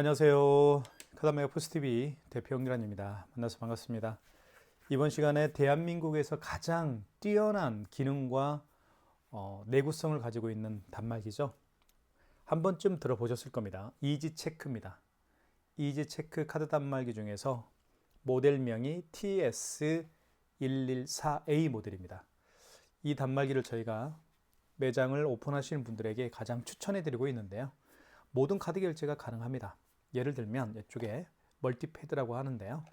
안녕하세요. 카드메가 포스TV 대표 홍기란입니다. 만나서 반갑습니다. 이번 시간에 대한민국에서 가장 뛰어난 기능과 내구성을 가지고 있는 단말기죠. 한 번쯤 들어보셨을 겁니다. 이지체크입니다. 이지체크 카드 단말기 중에서 모델명이 TS114A 모델입니다. 이 단말기를 저희가 매장을 오픈하시는 분들에게 가장 추천해 드리고 있는데요. 모든 카드 결제가 가능합니다. 예를 들면 이쪽에 멀티패드라고 하는데요.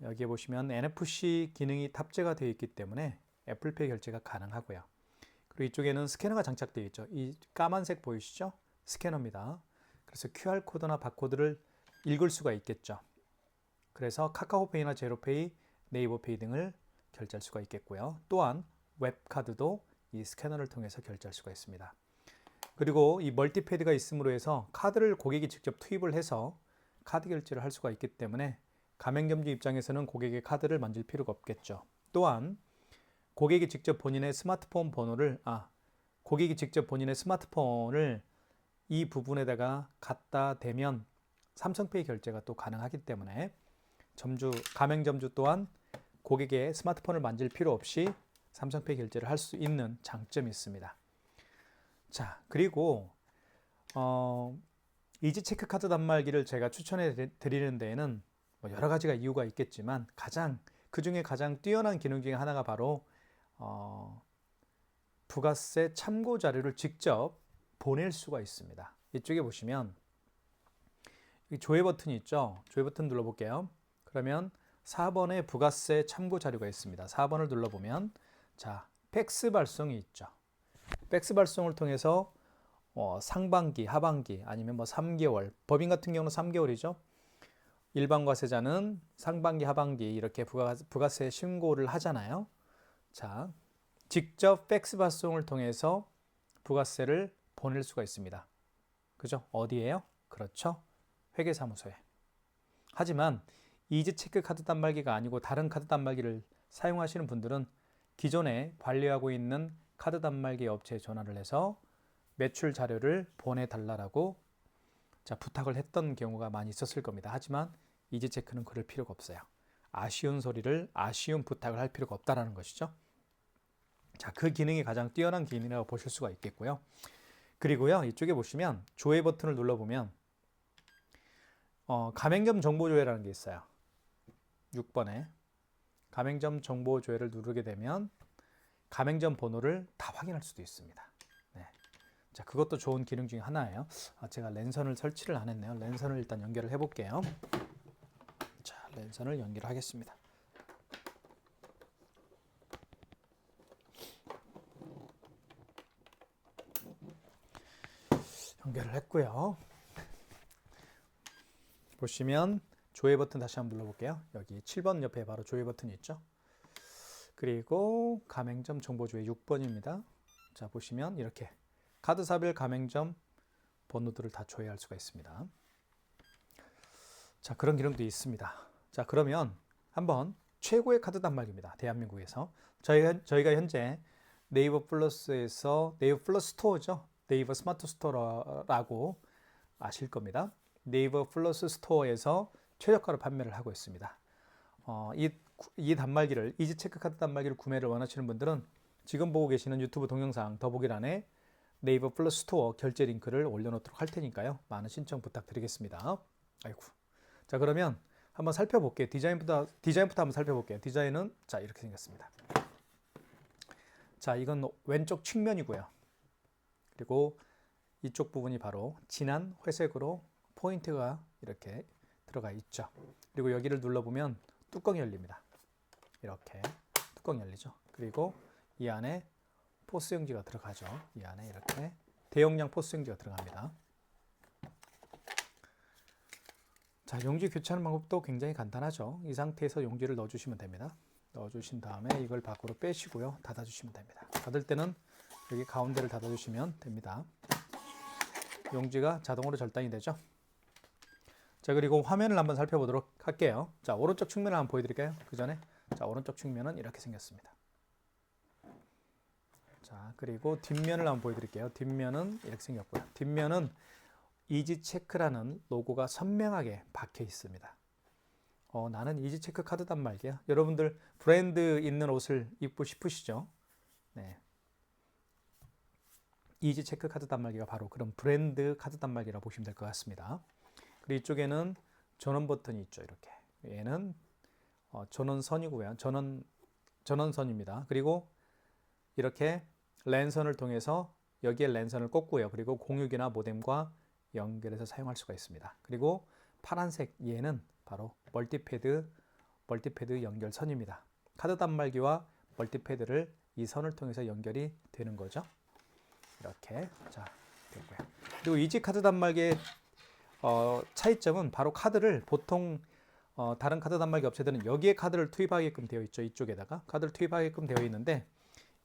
여기에 보시면 NFC 기능이 탑재가 되어 있기 때문에 애플페이 결제가 가능하고요. 그리고 이쪽에는 스캐너가 장착되어 있죠. 이 까만색 보이시죠? 스캐너입니다. 그래서 QR코드나 바코드를 읽을 수가 있겠죠. 그래서 카카오페이나 제로페이, 네이버페이 등을 결제할 수가 있겠고요. 또한 웹카드도 이 스캐너를 통해서 결제할 수가 있습니다. 그리고 이 멀티패드가 있음으로 해서 카드를 고객이 직접 투입을 해서 카드 결제를 할 수가 있기 때문에 가맹점주 입장에서는 고객의 카드를 만질 필요가 없겠죠. 또한 고객이 직접 본인의 스마트폰을 이 부분에다가 갖다 대면 삼성페이 결제가 또 가능하기 때문에 가맹점주 또한 고객의 스마트폰을 만질 필요 없이 삼성페이 결제를 할 수 있는 장점이 있습니다. 자, 그리고 이지체크 카드 단말기를 제가 추천해 드리는 데에는 여러 가지가 이유가 있겠지만 그 중에 가장 뛰어난 기능 중에 하나가 바로 부가세 참고 자료를 직접 보낼 수가 있습니다. 이쪽에 보시면 조회 버튼이 있죠. 조회 버튼 눌러볼게요. 그러면 4번에 부가세 참고 자료가 있습니다. 4번을 눌러보면 자, 팩스 발송이 있죠. 팩스 발송을 통해서 상반기, 하반기 아니면 3개월, 법인 같은 경우는 3개월이죠. 일반 과세자는 상반기, 하반기 이렇게 부가세 신고를 하잖아요. 자, 직접 팩스 발송을 통해서 부가세를 보낼 수가 있습니다. 그죠? 어디에요? 그렇죠. 회계사무소에. 하지만 이지체크 카드 단말기가 아니고 다른 카드 단말기를 사용하시는 분들은 기존에 관리하고 있는 카드 단말기 업체에 전화를 해서 매출 자료를 보내달라고 부탁을 했던 경우가 많이 있었을 겁니다. 하지만 이지체크는 그럴 필요가 없어요. 아쉬운 부탁을 할 필요가 없다는 것이죠. 자, 그 기능이 가장 뛰어난 기능이라고 보실 수가 있겠고요. 그리고요, 이쪽에 보시면 조회 버튼을 눌러보면 가맹점 정보 조회라는 게 있어요. 6번에 가맹점 정보 조회를 누르게 되면 가맹점 번호를 다 확인할 수도 있습니다. 네. 자, 그것도 좋은 기능 중에 하나예요. 제가 랜선을 설치를 안 했네요. 랜선을 일단 연결을 해볼게요. 자, 랜선을 연결하겠습니다. 연결을 했고요. 보시면 조회 버튼 다시 한번 눌러볼게요. 여기 7번 옆에 바로 조회 버튼이 있죠. 그리고 가맹점 정보조회 6번입니다. 자, 보시면 이렇게 카드사별 가맹점 번호들을 다 조회할 수가 있습니다. 자, 그런 기능도 있습니다. 자, 그러면 한번 최고의 카드 단말기입니다. 대한민국에서 저희가 현재 네이버 플러스에서 네이버 플러스 스토어죠. 네이버 스마트 스토어라고 아실 겁니다. 네이버 플러스 스토어에서 최저가로 판매를 하고 있습니다. 이 단말기를 이지체크 카드 단말기를 구매를 원하시는 분들은 지금 보고 계시는 유튜브 동영상 더보기란에 네이버 플러스 스토어 결제 링크를 올려놓도록 할 테니까요. 많은 신청 부탁드리겠습니다. 아이고. 자, 그러면 한번 살펴볼게요. 디자인부터 한번 살펴볼게요. 디자인은 자, 이렇게 생겼습니다. 자, 이건 왼쪽 측면이고요. 그리고 이쪽 부분이 바로 진한 회색으로 포인트가 이렇게 들어가 있죠. 그리고 여기를 눌러보면 뚜껑이 열립니다. 이렇게 뚜껑이 열리죠. 그리고 이 안에 포스용지가 들어가죠. 이 안에 이렇게 대용량 포스용지가 들어갑니다. 자, 용지 교체하는 방법도 굉장히 간단하죠. 이 상태에서 용지를 넣어주시면 됩니다. 넣어주신 다음에 이걸 밖으로 빼시고요. 닫아주시면 됩니다. 닫을 때는 여기 가운데를 닫아주시면 됩니다. 용지가 자동으로 절단이 되죠. 자, 그리고 화면을 한번 살펴보도록 할게요. 자, 오른쪽 측면을 한번 보여드릴까요? 그 전에 자, 오른쪽 측면은 이렇게 생겼습니다. 자, 그리고 뒷면을 한번 보여드릴게요. 뒷면은 이렇게 생겼고요. 뒷면은 이지체크라는 로고가 선명하게 박혀 있습니다. 나는 이지체크 카드 단말기야. 여러분들 브랜드 있는 옷을 입고 싶으시죠? 네. 이지체크 카드 단말기가 바로 그런 브랜드 카드 단말기라고 보시면 될 것 같습니다. 그리고 이쪽에는 전원 버튼이 있죠. 이렇게. 얘는 전원선이고요. 전원선입니다. 그리고 이렇게 랜선을 통해서 여기에 랜선을 꽂고요. 그리고 공유기나 모뎀과 연결해서 사용할 수가 있습니다. 그리고 파란색 얘는 바로 멀티패드 연결선입니다. 카드 단말기와 멀티패드를 이 선을 통해서 연결이 되는 거죠. 이렇게 자 됐고요. 그리고 이지 카드 단말기의 차이점은 바로 카드를 보통 다른 카드 단말기 업체들은 여기에 카드를 투입하게끔 되어 있죠. 이쪽에다가 카드를 투입하게끔 되어 있는데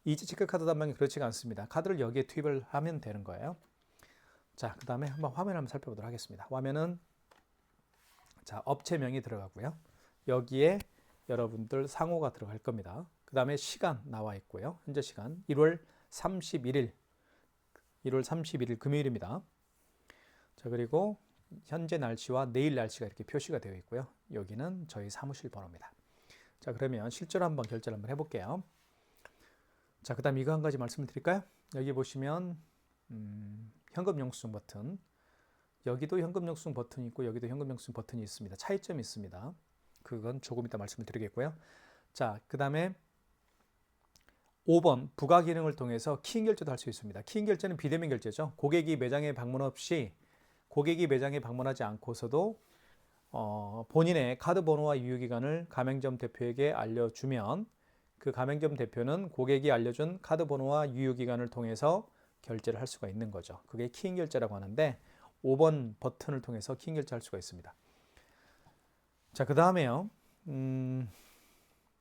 이지체크 카드 단말기 그렇지가 않습니다. 카드를 여기에 투입을 하면 되는 거예요. 자, 그 다음에 한번 화면을 한번 살펴보도록 하겠습니다. 화면은 자 업체명이 들어가고요. 여기에 여러분들 상호가 들어갈 겁니다. 그 다음에 시간 나와 있고요. 현재 시간 1월 31일 금요일입니다. 자, 그리고 현재 날씨와 내일 날씨가 이렇게 표시가 되어 있고요. 여기는 저희 사무실 번호입니다. 자, 그러면 실제로 한번 결제를 한번 해볼게요. 자, 그 다음 이거 한 가지 말씀을 드릴까요? 여기 보시면 현금 영수증 버튼, 여기도 현금 영수증 버튼이 있고 여기도 현금 영수증 버튼이 있습니다. 차이점이 있습니다. 그건 조금 이따 말씀을 드리겠고요. 자, 그 다음에 5번 부가 기능을 통해서 키인 결제도 할 수 있습니다. 키인 결제는 비대면 결제죠. 고객이 매장에 방문하지 않고서도 본인의 카드 번호와 유효기간을 가맹점 대표에게 알려주면 그 가맹점 대표는 고객이 알려준 카드 번호와 유효기간을 통해서 결제를 할 수가 있는 거죠. 그게 키인 결제라고 하는데 5번 버튼을 통해서 키인 결제할 수가 있습니다. 자, 그 다음에요.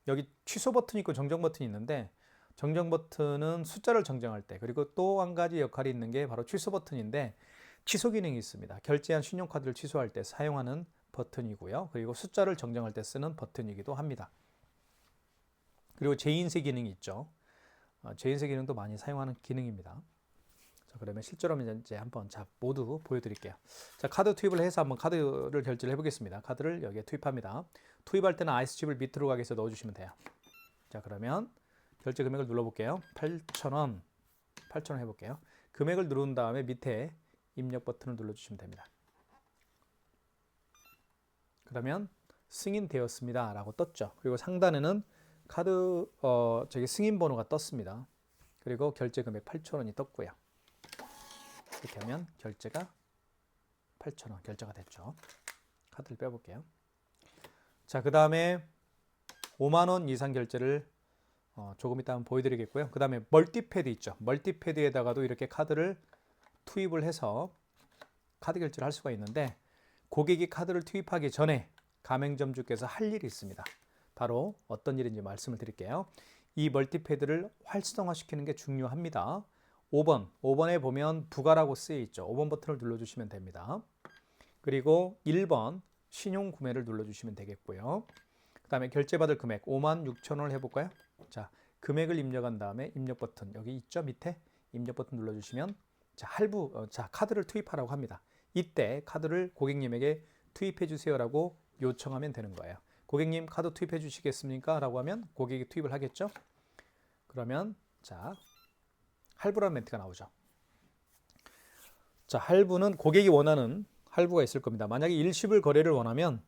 여기 취소 버튼이 있고 정정 버튼이 있는데 정정 버튼은 숫자를 정정할 때, 그리고 또 한 가지 역할이 있는 게 바로 취소 버튼인데 취소 기능이 있습니다. 결제한 신용카드를 취소할 때 사용하는 버튼이고요. 그리고 숫자를 정정할 때 쓰는 버튼이기도 합니다. 그리고 재인쇄 기능이 있죠. 재인쇄 기능도 많이 사용하는 기능입니다. 자, 그러면 실제로 이제 한번 모두 보여드릴게요. 자, 카드 투입을 해서 한번 카드를 결제를 해보겠습니다. 카드를 여기에 투입합니다. 투입할 때는 IC칩을 밑으로 가게 해서 넣어주시면 돼요. 자, 그러면 결제 금액을 눌러볼게요. 8,000원 해볼게요. 금액을 누른 다음에 밑에 입력 버튼을 눌러주시면 됩니다. 그러면 승인되었습니다 라고 떴죠. 그리고 상단에는 카드 승인 번호가 떴습니다. 그리고 결제 금액 8,000원이 떴고요. 이렇게 하면 결제가 8,000원 결제가 됐죠. 카드를 빼볼게요. 자, 그 다음에 5만 원 이상 결제를 조금 이따 한번 보여드리겠고요. 그 다음에 멀티패드 있죠. 멀티패드에다가도 이렇게 카드를 투입을 해서 카드 결제를 할 수가 있는데 고객이 카드를 투입하기 전에 가맹점주께서 할 일이 있습니다. 바로 어떤 일인지 말씀을 드릴게요. 이 멀티패드를 활성화시키는 게 중요합니다. 5번에 보면 부가라고 쓰여 있죠. 5번 버튼을 눌러주시면 됩니다. 그리고 1번 신용 구매를 눌러주시면 되겠고요. 그 다음에 결제받을 금액 56,000원을 해볼까요? 자, 금액을 입력한 다음에 입력 버튼 여기 있죠. 밑에 입력 버튼 눌러주시면 자, 카드를 투입하라고 합니다. 이때 카드를 고객님에게 투입해 주세요라고 요청하면 되는 거예요. 고객님 카드 투입해 주시겠습니까? 라고 하면 고객이 투입을 하겠죠. 그러면 자, 할부라는 멘트가 나오죠. 자, 할부는 고객이 원하는 할부가 있을 겁니다. 만약에 일시불 거래를 원하면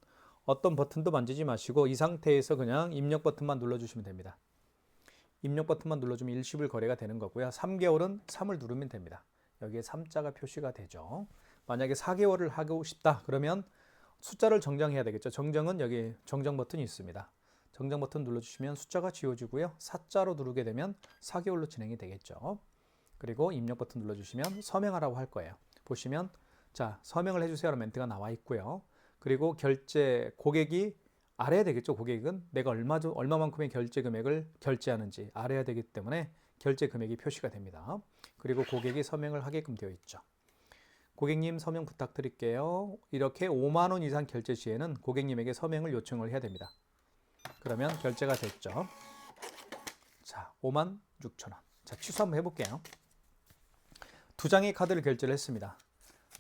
어떤 버튼도 만지지 마시고 이 상태에서 그냥 입력 버튼만 눌러주시면 됩니다. 입력 버튼만 눌러주면 일시불 거래가 되는 거고요. 3개월은 3을 누르면 됩니다. 여기에 3자가 표시가 되죠. 만약에 4개월을 하고 싶다 그러면 숫자를 정정해야 되겠죠. 정정은 여기 정정 버튼이 있습니다. 정정 버튼 눌러주시면 숫자가 지워지고요. 4자로 누르게 되면 4개월로 진행이 되겠죠. 그리고 입력 버튼 눌러주시면 서명하라고 할 거예요. 보시면 자, 서명을 해주세요라는 멘트가 나와 있고요. 그리고 고객이 알아야 되겠죠. 고객은 내가 얼마만큼의 결제 금액을 결제하는지 알아야 되기 때문에 결제 금액이 표시가 됩니다. 그리고 고객이 서명을 하게끔 되어 있죠. 고객님 서명 부탁드릴게요. 이렇게 5만 원 이상 결제 시에는 고객님에게 서명을 요청을 해야 됩니다. 그러면 결제가 됐죠. 자, 56,000원. 자, 취소 한번 해볼게요. 2장의 카드를 결제를 했습니다.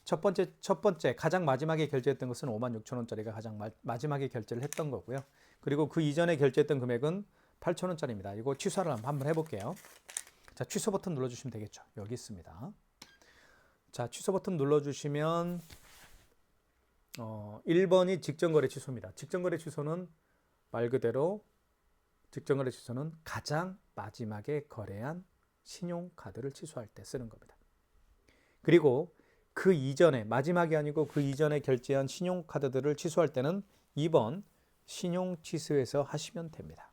첫 번째 가장 마지막에 결제했던 것은 56,000원짜리가 가장 마지막에 결제를 했던 거고요. 그리고 그 이전에 결제했던 금액은 8,000원짜리입니다. 이거 취소를 한번 해볼게요. 자, 취소 버튼 눌러주시면 되겠죠. 여기 있습니다. 자, 취소 버튼 눌러주시면 1번이 직전거래 취소입니다. 직전거래 취소는 말 그대로 직전거래 취소는 가장 마지막에 거래한 신용카드를 취소할 때 쓰는 겁니다. 그리고 그 이전에 마지막이 아니고 그 이전에 결제한 신용카드들을 취소할 때는 2번 신용취소에서 하시면 됩니다.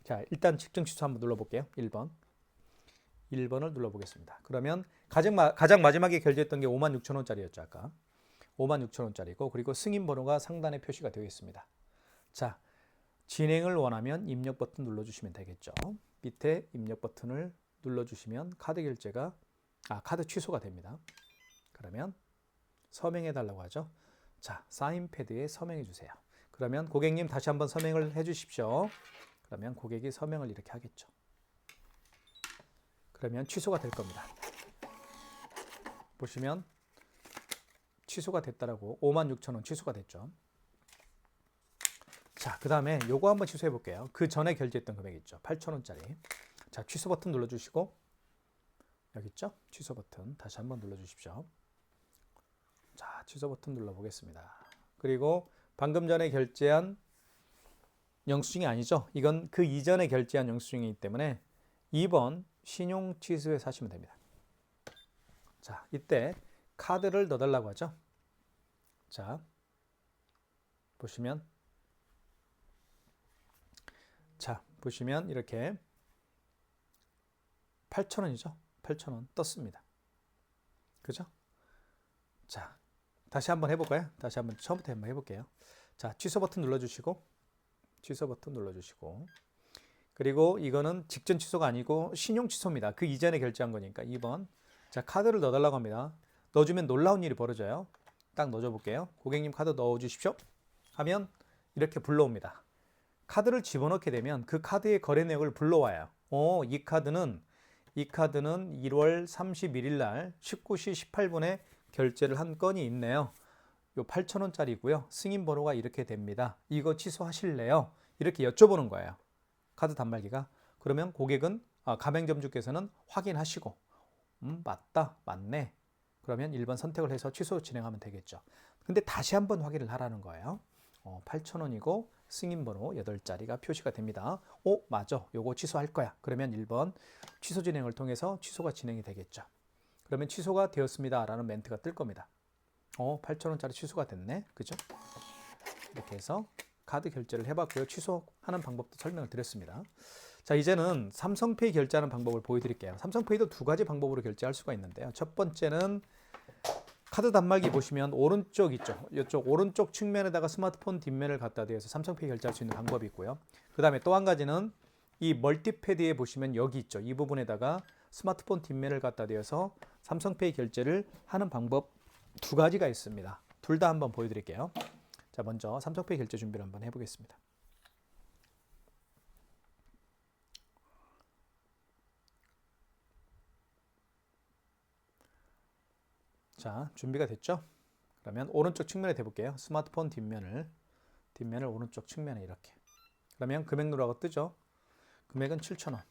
자, 일단 직전 취소 한번 눌러볼게요. 1번을 눌러보겠습니다. 그러면 가장 마지막에 결제했던 게 56,000원짜리였죠. 아까 56,000원짜리고 그리고 승인 번호가 상단에 표시가 되어 있습니다. 자, 진행을 원하면 입력 버튼 눌러주시면 되겠죠. 밑에 입력 버튼을 눌러주시면 카드 취소가 됩니다. 그러면 서명해 달라고 하죠. 자, 사인패드에 서명해 주세요. 그러면 고객님 다시 한번 서명을 해 주십시오. 그러면 고객이 서명을 이렇게 하겠죠. 그러면 취소가 될 겁니다. 보시면 취소가 됐다라고 56,000원 취소가 됐죠. 자, 그 다음에 요거 한번 취소해 볼게요. 그 전에 결제했던 금액 있죠. 8,000원짜리. 자, 취소 버튼 눌러주시고 여기 있죠? 취소 버튼 다시 한번 눌러주십시오. 자, 취소 버튼 눌러보겠습니다. 그리고 방금 전에 결제한 영수증이 아니죠. 이건 그 이전에 결제한 영수증이기 때문에 2번 신용 취소에서 하시면 됩니다. 자, 이때 카드를 넣어달라고 하죠. 자, 보시면 이렇게 8,000원이죠. 8,000원 떴습니다. 그죠? 자, 다시 한번 해볼까요? 다시 한번 처음부터 한번 해볼게요. 자, 취소 버튼 눌러주시고 그리고 이거는 직전 취소가 아니고 신용 취소입니다. 그 이전에 결제한 거니까 2번. 자, 카드를 넣어달라고 합니다. 넣어주면 놀라운 일이 벌어져요. 딱 넣어줘 볼게요. 고객님 카드 넣어주십시오. 하면 이렇게 불러옵니다. 카드를 집어넣게 되면 그 카드의 거래 내역을 불러와요. 이 카드는 1월 31일 날 19시 18분에 결제를 한 건이 있네요. 요 8,000원짜리고요. 승인 번호가 이렇게 됩니다. 이거 취소하실래요? 이렇게 여쭤보는 거예요. 카드 단말기가. 그러면 고객은 가맹점주께서는 확인하시고 맞다, 맞네. 그러면 1번 선택을 해서 취소 진행하면 되겠죠. 근데 다시 한번 확인을 하라는 거예요. 8,000원이고 승인번호 8자리가 표시가 됩니다. 맞아. 요거 취소할 거야. 그러면 1번 취소 진행을 통해서 취소가 진행이 되겠죠. 그러면 취소가 되었습니다. 라는 멘트가 뜰 겁니다. 8,000원짜리 취소가 됐네. 그죠? 이렇게 해서 카드 결제를 해봤고요. 취소하는 방법도 설명을 드렸습니다. 자, 이제는 삼성페이 결제하는 방법을 보여드릴게요. 삼성페이도 두 가지 방법으로 결제할 수가 있는데요. 첫 번째는 카드 단말기 보시면 오른쪽 있죠. 이쪽 오른쪽 측면에다가 스마트폰 뒷면을 갖다 대서 삼성페이 결제할 수 있는 방법이 있고요. 그 다음에 또 한 가지는 이 멀티패드에 보시면 여기 있죠. 이 부분에다가 스마트폰 뒷면을 갖다 대서 삼성페이 결제를 하는 방법 두 가지가 있습니다. 둘 다 한번 보여드릴게요. 자, 먼저 삼성페이 결제 준비를 한번 해보겠습니다. 자, 준비가 됐죠? 그러면 오른쪽 측면에 대볼게요. 스마트폰 뒷면을 오른쪽 측면에 이렇게. 그러면 금액 누르라고 뜨죠? 금액은 7,000원.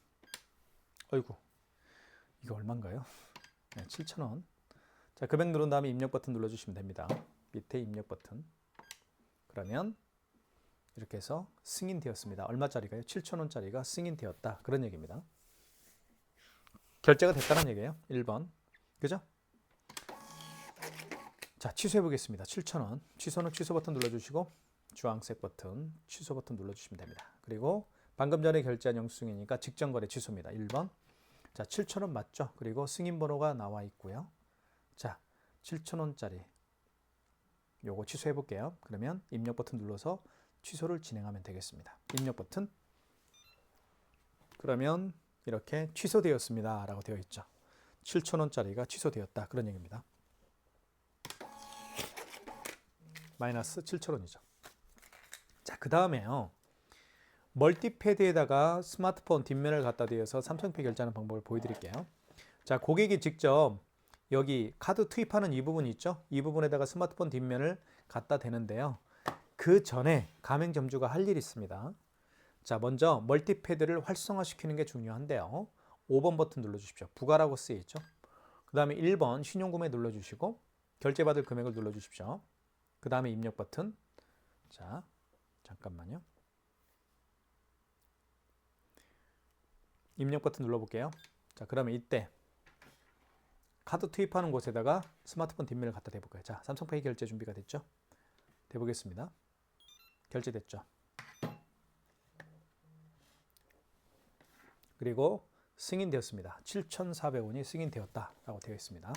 어이구, 이거 얼마인가요? 네, 7,000원. 자, 금액 누른 다음에 입력 버튼 눌러주시면 됩니다. 밑에 입력 버튼. 그러면 이렇게 해서 승인되었습니다. 얼마짜리가요? 7,000원짜리가 승인되었다. 그런 얘기입니다. 결제가 됐다는 얘기예요. 1번. 그죠? 자, 취소해 보겠습니다. 7,000원. 취소는 취소 버튼 눌러주시고 주황색 버튼 취소 버튼 눌러주시면 됩니다. 그리고 방금 전에 결제한 영수증이니까 직전 거래 취소입니다. 1번. 자, 7,000원 맞죠? 그리고 승인 번호가 나와 있고요. 자, 7,000원짜리 요거 취소해 볼게요. 그러면 입력 버튼 눌러서 취소를 진행하면 되겠습니다. 입력 버튼. 그러면 이렇게 취소되었습니다. 라고 되어 있죠. 7,000원짜리가 취소되었다. 그런 얘기입니다. 마이너스 7,000원이죠. 자, 그 다음에요. 멀티패드에다가 스마트폰 뒷면을 갖다 대어서 삼성페이 결제하는 방법을 보여드릴게요. 자, 고객이 직접 여기 카드 투입하는 이 부분 있죠? 이 부분에다가 스마트폰 뒷면을 갖다 대는데요. 그 전에 가맹점주가 할 일이 있습니다. 자, 먼저 멀티패드를 활성화시키는 게 중요한데요. 5번 버튼 눌러주십시오. 부가라고 쓰여있죠. 그 다음에 1번 신용구매 눌러주시고 결제받을 금액을 눌러주십시오. 그 다음에 입력 버튼. 자, 잠깐만요. 입력 버튼 눌러볼게요. 자, 그러면 이때 카드 투입하는 곳에다가 스마트폰 뒷면을 갖다 대볼까요? 자, 삼성페이 결제 준비가 됐죠? 대보겠습니다. 결제됐죠? 그리고 승인되었습니다. 7,400원이 승인되었다라고 되어 있습니다.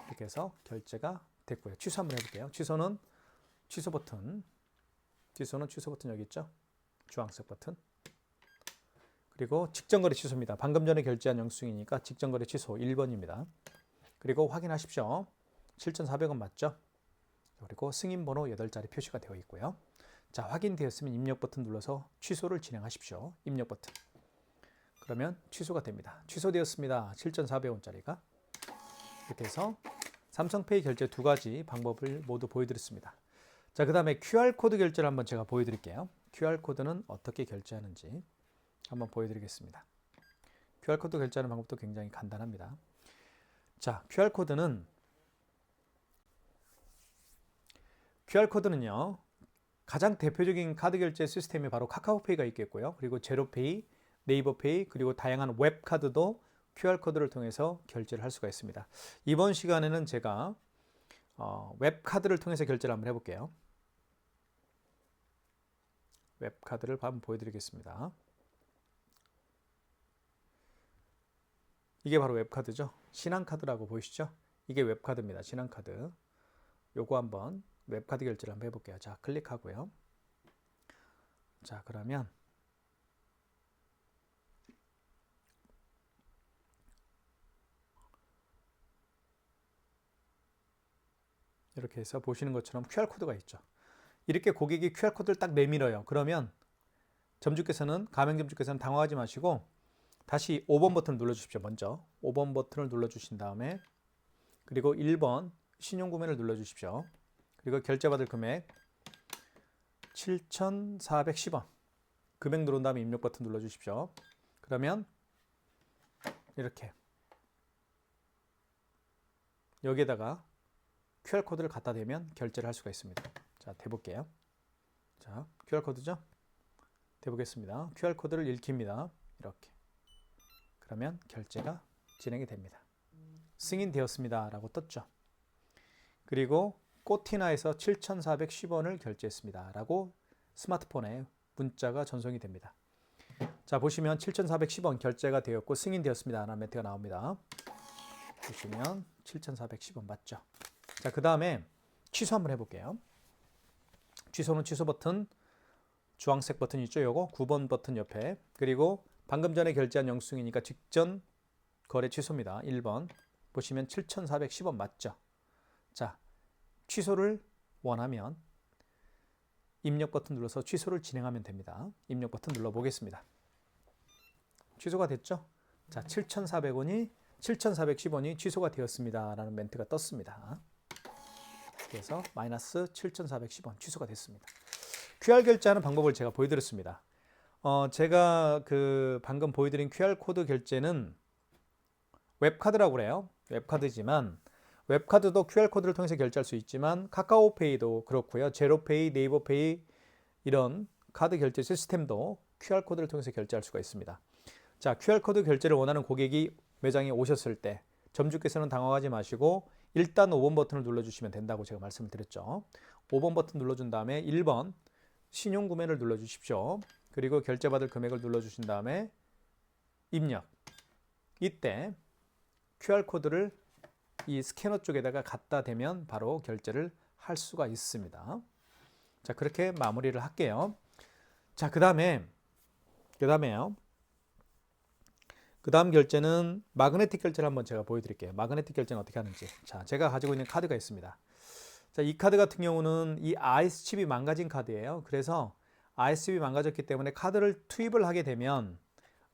이렇게 해서 결제가 됐고요. 취소 한번 해볼게요. 취소는 취소 버튼. 취소는 취소 버튼 여기 있죠? 주황색 버튼. 그리고 직전거래 취소입니다. 방금 전에 결제한 영수증이니까 직전거래 취소 1번입니다. 그리고 확인하십시오. 7,400원 맞죠? 그리고 승인번호 8자리 표시가 되어 있고요. 자, 확인되었으면 입력 버튼 눌러서 취소를 진행하십시오. 입력 버튼. 그러면 취소가 됩니다. 취소되었습니다. 7,400원짜리가. 이렇게 해서 삼성페이 결제 두 가지 방법을 모두 보여드렸습니다. 자, 그 다음에 QR코드 결제를 한번 제가 보여드릴게요. QR코드는 어떻게 결제하는지 한번 보여드리겠습니다. QR코드 결제하는 방법도 굉장히 간단합니다. 자, QR코드는요. 가장 대표적인 카드 결제 시스템이 바로 카카오페이가 있겠고요. 그리고 제로페이, 네이버페이, 그리고 다양한 웹카드도 QR코드를 통해서 결제를 할 수가 있습니다. 이번 시간에는 제가 웹카드를 통해서 결제를 한번 해볼게요. 웹카드를 한번 보여드리겠습니다. 이게 바로 웹카드죠. 신한카드라고 보이시죠? 이게 웹카드입니다. 신한카드. 요거 한번 웹카드 결제를 한번 해볼게요. 자, 클릭하고요. 자, 그러면 이렇게 해서 보시는 것처럼 QR코드가 있죠. 이렇게 고객이 QR코드를 딱 내밀어요. 그러면 가맹점주께서는 당황하지 마시고 다시 5번 버튼을 눌러주십시오. 먼저 5번 버튼을 눌러주신 다음에 그리고 1번 신용구매를 눌러주십시오. 그리고 결제받을 금액 7,410원 금액 누른 다음에 입력 버튼 눌러주십시오. 그러면 이렇게 여기에다가 QR코드를 갖다 대면 결제를 할 수가 있습니다. 자, 대볼게요. 자, QR코드죠? 대보겠습니다. QR코드를 읽힙니다. 이렇게. 그러면 결제가 진행이 됩니다. 승인되었습니다. 라고 떴죠. 그리고 꼬티나에서 7,410원을 결제했습니다. 라고 스마트폰에 문자가 전송이 됩니다. 자, 보시면 7,410원 결제가 되었고 승인되었습니다. 라는 멘트가 나옵니다. 보시면 7,410원 맞죠? 자, 그 다음에 취소 한번 해볼게요. 취소는 취소 버튼, 주황색 버튼 있죠? 요거 9번 버튼 옆에. 그리고 방금 전에 결제한 영수증이니까 직전 거래 취소입니다. 1번. 보시면 7,410원 맞죠? 자, 취소를 원하면 입력 버튼 눌러서 취소를 진행하면 됩니다. 입력 버튼 눌러보겠습니다. 취소가 됐죠? 자, 7,410원이 취소가 되었습니다. 라는 멘트가 떴습니다. 그래서 마이너스 7,410원 취소가 됐습니다. QR 결제하는 방법을 제가 보여드렸습니다. 제가 방금 보여드린 QR코드 결제는 웹카드라고 그래요. 웹카드지만 웹카드도 QR코드를 통해서 결제할 수 있지만 카카오페이도 그렇고요. 제로페이, 네이버페이 이런 카드 결제 시스템도 QR코드를 통해서 결제할 수가 있습니다. 자, QR코드 결제를 원하는 고객이 매장에 오셨을 때 점주께서는 당황하지 마시고 일단 5번 버튼을 눌러주시면 된다고 제가 말씀을 드렸죠. 5번 버튼 눌러준 다음에 1번 신용구매를 눌러주십시오. 그리고 결제받을 금액을 눌러주신 다음에 입력. 이때 QR코드를 이 스캐너 쪽에다가 갖다 대면 바로 결제를 할 수가 있습니다. 자, 그렇게 마무리를 할게요. 자, 그 다음에요. 그 다음 결제는 마그네틱 결제를 한번 제가 보여드릴게요. 마그네틱 결제는 어떻게 하는지. 자, 제가 가지고 있는 카드가 있습니다. 자, 이 카드 같은 경우는 이 IS 칩이 망가진 카드예요. 그래서 IS 칩이 망가졌기 때문에 카드를 투입을 하게 되면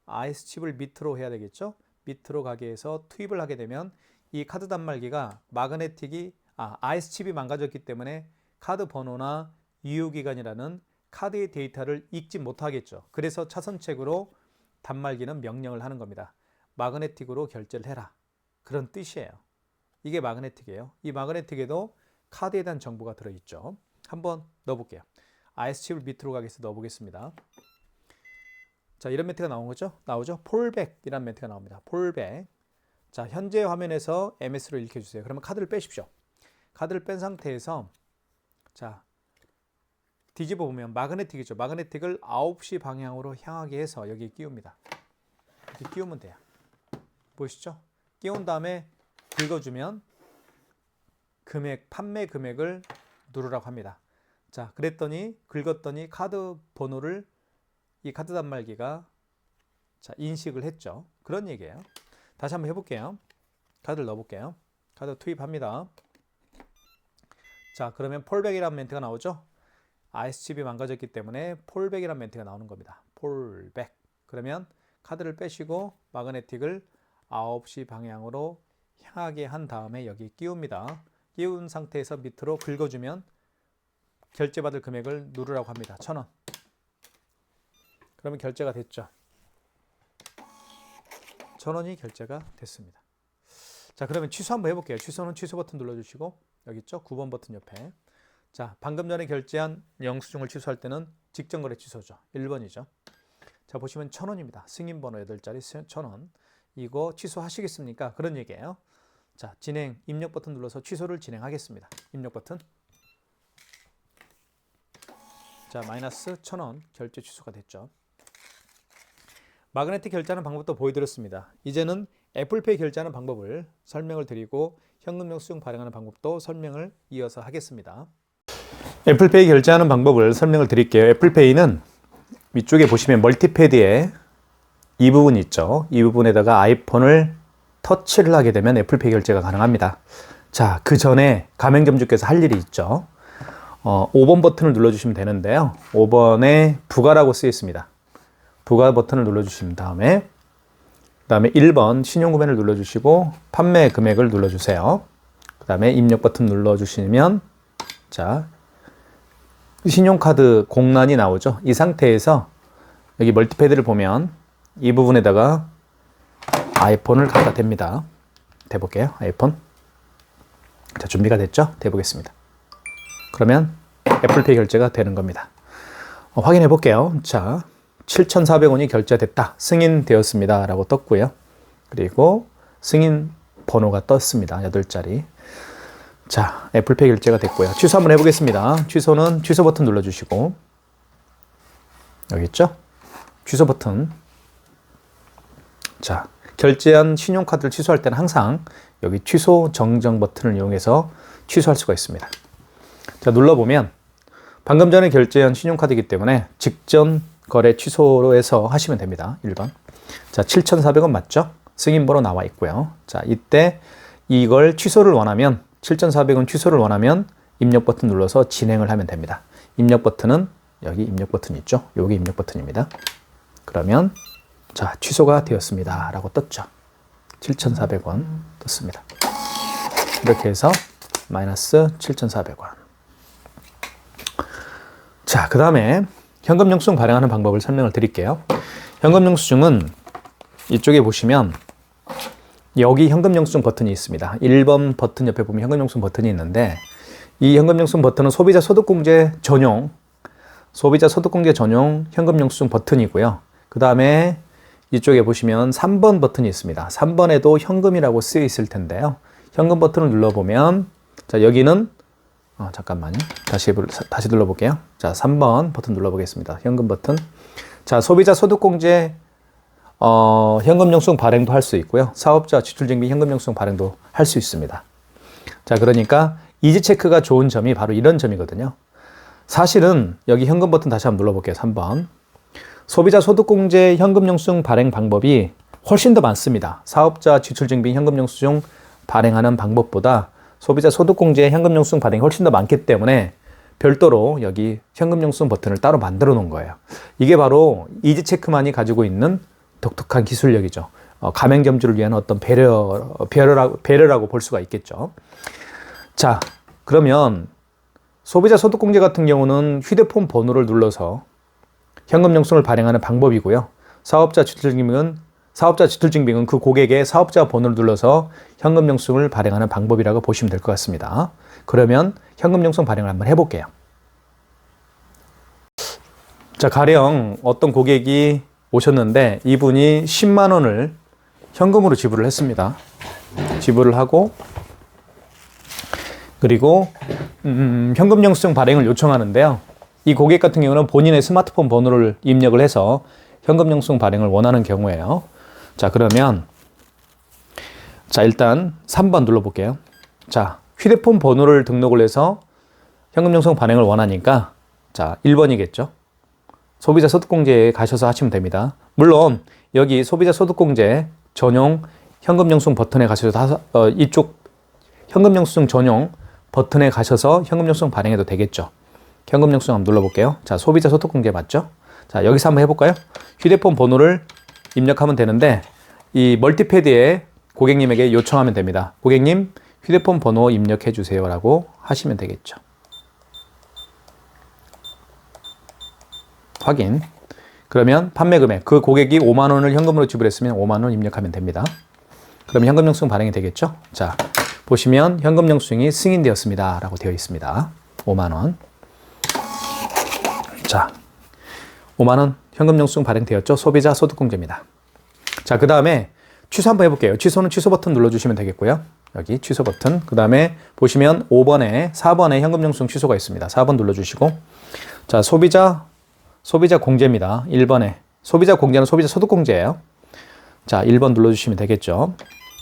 IS 칩을 밑으로 해야 되겠죠. 밑으로 가게 해서 투입을 하게 되면 이 카드 단말기가 IS 칩이 망가졌기 때문에 카드 번호나 유효기간이라는 카드의 데이터를 읽지 못하겠죠. 그래서 차선책으로 단말기는 명령을 하는 겁니다. 마그네틱으로 결제를 해라. 그런 뜻이에요. 이게 마그네틱이에요. 이 마그네틱에도 카드에 대한 정보가 들어있죠. 한번 넣어볼게요. IS칩을 밑으로 가게해서 넣어보겠습니다. 자, 이런 멘트가 나오죠? 폴백이라는 멘트가 나옵니다. 폴백. 자, 현재 화면에서 MS로 읽혀주세요. 그러면 카드를 빼십시오. 카드를 뺀 상태에서 자, 뒤집어 보면 마그네틱이죠. 마그네틱을 9시 방향으로 향하게 해서 여기 끼웁니다. 이렇게 끼우면 돼요. 보이시죠? 끼운 다음에 긁어주면 판매 금액을 누르라고 합니다. 자, 긁었더니 카드 번호를 이 카드 단말기가 인식을 했죠. 그런 얘기예요. 다시 한번 해볼게요. 카드를 넣어볼게요. 카드 투입합니다. 자, 그러면 폴백이라는 멘트가 나오죠. IS칩이 망가졌기 때문에 폴백이라는 멘트가 나오는 겁니다. 폴백. 그러면 카드를 빼시고 마그네틱을 9시 방향으로 향하게 한 다음에 여기 끼웁니다. 끼운 상태에서 밑으로 긁어주면 결제받을 금액을 누르라고 합니다. 1,000원. 그러면 결제가 됐죠. 1,000원이 결제가 됐습니다. 자, 그러면 취소 한번 해볼게요. 취소는 취소 버튼 눌러주시고 여기 있죠? 9번 버튼 옆에. 자, 방금 전에 결제한 영수증을 취소할 때는 직전거래 취소죠. 1번이죠. 자, 보시면 1,000원입니다. 승인번호 8자리 1,000원. 이거 취소하시겠습니까? 그런 얘기예요. 자, 진행, 입력 버튼 눌러서 취소를 진행하겠습니다. 입력 버튼. 자, 마이너스 1,000원 결제 취소가 됐죠. 마그네틱 결제하는 방법도 보여드렸습니다. 이제는 애플페이 결제하는 방법을 설명을 드리고 현금 영수증 발행하는 방법도 설명을 이어서 하겠습니다. 애플페이 결제하는 방법을 설명을 드릴게요. 애플페이는 위쪽에 보시면 멀티패드에 이 부분 있죠. 이 부분에다가 아이폰을 터치를 하게 되면 애플페이 결제가 가능합니다. 자, 그 전에 가맹점주께서 할 일이 있죠. 5번 버튼을 눌러주시면 되는데요. 5번에 부가라고 쓰여 있습니다. 부가 버튼을 눌러주신 다음에 1번 신용구매를 눌러주시고 판매 금액을 눌러주세요. 그 다음에 입력 버튼 눌러주시면 자, 신용카드 공란이 나오죠. 이 상태에서 여기 멀티패드를 보면 이 부분에다가 아이폰을 갖다 댑니다. 대볼게요. 아이폰. 자, 준비가 됐죠? 대보겠습니다. 그러면 애플페이 결제가 되는 겁니다. 확인해 볼게요. 자, 7,400원이 결제됐다. 승인되었습니다. 라고 떴고요. 그리고 승인 번호가 떴습니다. 8자리. 자, 애플페이 결제가 됐고요. 취소 한번 해보겠습니다. 취소는 취소 버튼 눌러주시고 여기 있죠? 취소 버튼. 자, 결제한 신용카드를 취소할 때는 항상 여기 취소 정정 버튼을 이용해서 취소할 수가 있습니다. 자, 눌러보면 방금 전에 결제한 신용카드이기 때문에 직전 거래 취소로 해서 하시면 됩니다. 1번. 자, 7,400원 맞죠? 승인번호 나와 있고요. 자, 이때 이걸 취소를 원하면 7,400원 취소를 원하면 입력 버튼 눌러서 진행을 하면 됩니다. 입력 버튼은 여기 입력 버튼 있죠? 여기 입력 버튼입니다. 그러면 자, 취소가 되었습니다. 라고 떴죠. 7,400원 떴습니다. 이렇게 해서 마이너스 7,400원. 자, 그 다음에 현금 영수증 발행하는 방법을 설명을 드릴게요. 현금 영수증은 이쪽에 보시면 여기 현금 영수증 버튼이 있습니다. 1번 버튼 옆에 보면 현금 영수증 버튼이 있는데 이 현금 영수증 버튼은 소비자 소득공제 전용 현금 영수증 버튼이고요. 그 다음에 이쪽에 보시면 3번 버튼이 있습니다. 3번에도 현금이라고 쓰여 있을 텐데요. 현금 버튼을 눌러보면 자, 여기는 잠깐만요. 다시 눌러볼게요. 자, 3번 버튼 눌러보겠습니다. 현금 버튼. 자, 소비자 소득공제 현금 영수증 발행도 할 수 있고요. 사업자 지출증빙 현금 영수증 발행도 할 수 있습니다. 자, 그러니까 이지체크가 좋은 점이 바로 이런 점이거든요. 사실은 여기 현금 버튼 다시 한번 눌러볼게요. 3번. 소비자 소득공제 현금 영수증 발행 방법이 훨씬 더 많습니다. 사업자 지출증빙 현금 영수증 발행하는 방법보다 소비자 소득공제 현금 영수증 발행이 훨씬 더 많기 때문에 별도로 여기 현금 영수증 버튼을 따로 만들어 놓은 거예요. 이게 바로 이지체크만이 가지고 있는 독특한 기술력이죠. 가맹점주를 위한 어떤 배려라고 볼 수가 있겠죠. 자, 그러면 소비자 소득공제 같은 경우는 휴대폰 번호를 눌러서 현금 영수증을 발행하는 방법이고요. 사업자 지출증빙은 그 고객의 사업자 번호를 눌러서 현금 영수증을 발행하는 방법이라고 보시면 될 것 같습니다. 그러면 현금 영수증 발행을 한번 해볼게요. 자, 가령 어떤 고객이 오셨는데 이분이 10만 원을 현금으로 지불을 했습니다. 지불을 하고 그리고 현금 영수증 발행을 요청하는데요. 이 고객 같은 경우는 본인의 스마트폰 번호를 입력을 해서 현금 영수증 발행을 원하는 경우에요. 자, 그러면 일단 3번 눌러볼게요. 자, 휴대폰 번호를 등록을 해서 현금 영수증 발행을 원하니까 1번이겠죠. 소비자 소득공제에 가셔서 하시면 됩니다. 물론 여기 소비자 소득공제 전용 현금 영수증 버튼에 가셔서 이쪽 현금 영수증 전용 버튼에 가셔서 현금 영수증 발행해도 되겠죠. 현금 영수증 한번 눌러볼게요. 자, 소비자 소득공제 맞죠? 자, 여기서 한번 해볼까요? 휴대폰 번호를 입력하면 되는데 이 멀티패드에 고객님에게 요청하면 됩니다. 고객님, 휴대폰 번호 입력해 주세요 라고 하시면 되겠죠. 확인. 그러면 판매 금액, 그 고객이 5만 원을 현금으로 지불했으면 5만 원 입력하면 됩니다. 그러면 현금 영수증 발행이 되겠죠? 자, 보시면 현금 영수증이 승인되었습니다 라고 되어 있습니다. 5만 원. 자, 5만 원 현금 영수증 발행되었죠? 소비자 소득공제입니다. 자, 그 다음에 취소 한번 해볼게요. 취소는 취소 버튼 눌러주시면 되겠고요. 여기 취소 버튼. 그 다음에 보시면 4번에 현금 영수증 취소가 있습니다. 4번 눌러주시고, 자, 소비자 공제입니다. 1번에 소비자 공제는 소비자 소득공제예요. 자, 1번 눌러주시면 되겠죠.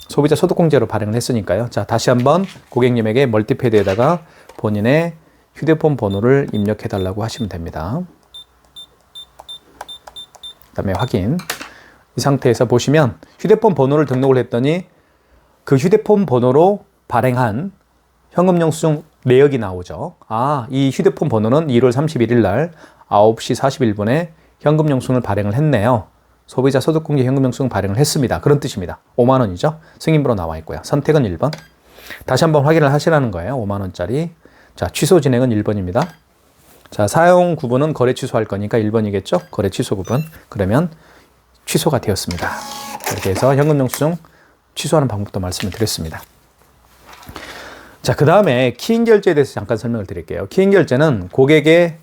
소비자 소득공제로 발행을 했으니까요. 자, 다시 한번 고객님에게 멀티패드에다가 본인의 휴대폰 번호를 입력해 달라고 하시면 됩니다. 그 다음에 확인. 이 상태에서 보시면 휴대폰 번호를 등록을 했더니 그 휴대폰 번호로 발행한 현금 영수증 내역이 나오죠. 아, 이 휴대폰 번호는 1월 31일 날 9시 41분에 현금 영수증을 발행을 했네요. 소비자 소득공제 현금 영수증 발행을 했습니다. 그런 뜻입니다. 5만 원이죠. 승인번호 나와 있고요. 선택은 1번. 다시 한번 확인을 하시라는 거예요. 5만 원짜리. 자, 취소 진행은 1번입니다. 자, 사용 구분은 거래 취소할 거니까 1번이겠죠. 거래 취소 구분. 그러면 취소가 되었습니다. 이렇게 해서 현금 영수증 취소하는 방법도 말씀을 드렸습니다. 자, 그 다음에 키인 결제에 대해서 잠깐 설명을 드릴게요. 키인 결제는 고객의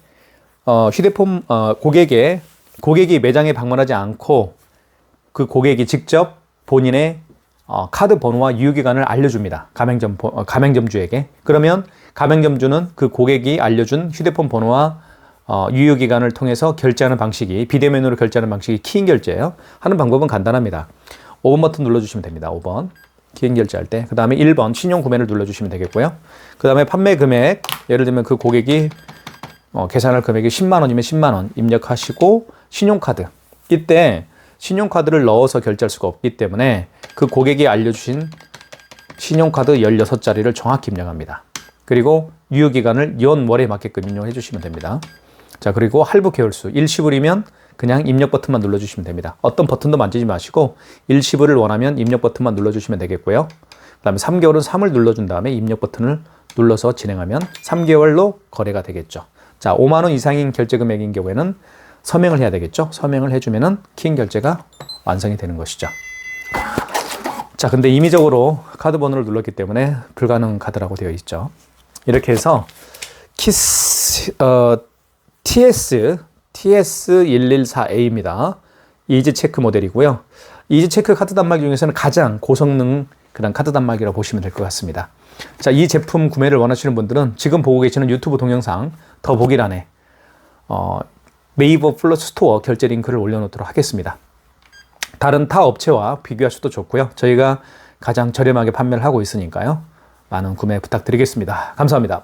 고객이 매장에 방문하지 않고 그 고객이 직접 본인의 카드 번호와 유효기간을 알려줍니다. 가맹점주에게. 그러면 가맹점주는 그 고객이 알려준 휴대폰 번호와 유효기간을 통해서 결제하는 방식이, 비대면으로 결제하는 방식이 키인 결제예요. 하는 방법은 간단합니다. 5번 버튼 눌러주시면 됩니다. 5번. 키인 결제할 때. 그 다음에 1번 신용 구매를 눌러주시면 되겠고요. 그 다음에 판매 금액, 예를 들면 그 고객이 계산할 금액이 10만 원이면 10만 원 입력하시고, 신용카드. 이때 신용카드를 넣어서 결제할 수가 없기 때문에 그 고객이 알려주신 신용카드 16자리를 정확히 입력합니다. 그리고 유효기간을 연월에 맞게끔 입력해 주시면 됩니다. 자, 그리고 할부 개월수 일시불이면 그냥 입력 버튼만 눌러주시면 됩니다. 어떤 버튼도 만지지 마시고 일시불을 원하면 입력 버튼만 눌러주시면 되겠고요. 그 다음에 3개월은 3을 눌러준 다음에 입력 버튼을 눌러서 진행하면 3개월로 거래가 되겠죠. 자, 5만 원 이상인 결제 금액인 경우에는 서명을 해야 되겠죠. 서명을 해주면은 키인 결제가 완성이 되는 것이죠. 자, 근데 임의적으로 카드 번호를 눌렀기 때문에 불가능 카드라고 되어 있죠. 이렇게 해서 TS114A입니다. 이지 체크 모델이고요. 이지 체크 카드 단말기 중에서는 가장 고성능 그런 카드 단말기라고 보시면 될 것 같습니다. 자, 이 제품 구매를 원하시는 분들은 지금 보고 계시는 유튜브 동영상 더보기란에 네이버 플러스 스토어 결제 링크를 올려놓도록 하겠습니다. 다른 타 업체와 비교하셔도 좋고요. 저희가 가장 저렴하게 판매를 하고 있으니까요. 많은 구매 부탁드리겠습니다. 감사합니다.